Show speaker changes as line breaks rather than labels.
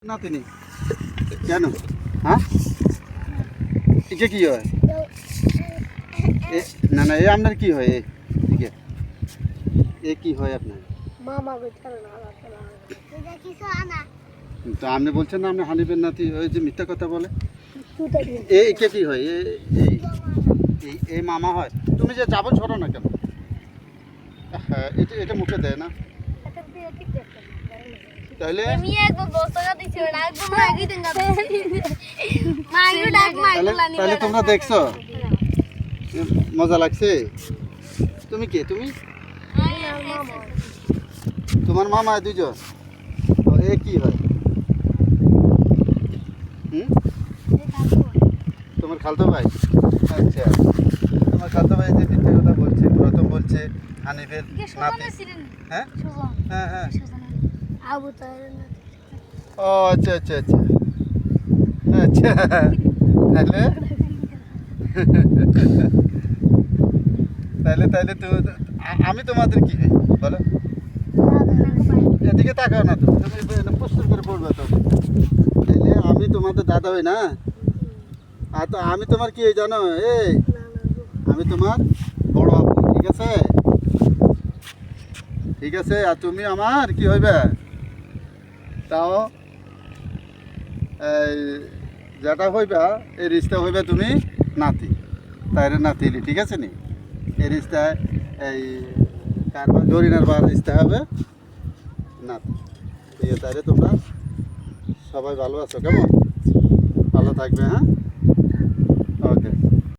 নাতিনি কেন? হ্যাঁ, এটা কি হয়? না না, এ আপনার কি হয়? এদিকে এ কি হয় আপনার? তো আপনি বলছেন না আপনি হানিফের নাতি, ওই যে মিথ্যা কথা বলে। একে কি হয়? এই মামা হয়। তুমি যে যাবো ছড়ো না কেন? হ্যাঁ, এটা এটা মুখে দেয় না তাহলে? তাহলে তোমরা দেখছো মজা লাগছে? তুমি কে? তুমি তোমার মামা দুজন? এ কি হয়? হুম, তোমার খালতো ভাই? আচ্ছা, তোমার খালতো ভাই যে মিথ্যা কথা বলছে, প্রথম বলছে হানিফের নাতি। হ্যাঁ হ্যাঁ হ্যাঁ, ও আচ্ছা আচ্ছা আচ্ছা আচ্ছা, তাহলে তাহলে তাহলে তো আমি তোমাদের কি হই বলো? এদিকে তাকাও না তো, তুমি প্রশ্ন করে পড়বে তো। তাহলে আমি তোমাদের দাদা হই না? আর তো আমি তোমার কি হই জানো? এই আমি তোমার বড় আপু, ঠিক আছে? ঠিক আছে, আর তুমি আমার কি হইবে? তাও এই যেটা হইবা, এই রিস্তা হইবে তুমি নাতি, তাইরে নাতি, ঠিক আছে নি? এই রিস্তায় এই কারবার জরিনার বার রিস্তা হবে নাতি, ঠিক আছে? তাইলে তোমরা সবাই ভালো আছো, কেমন? ভালো থাকবে, হ্যাঁ।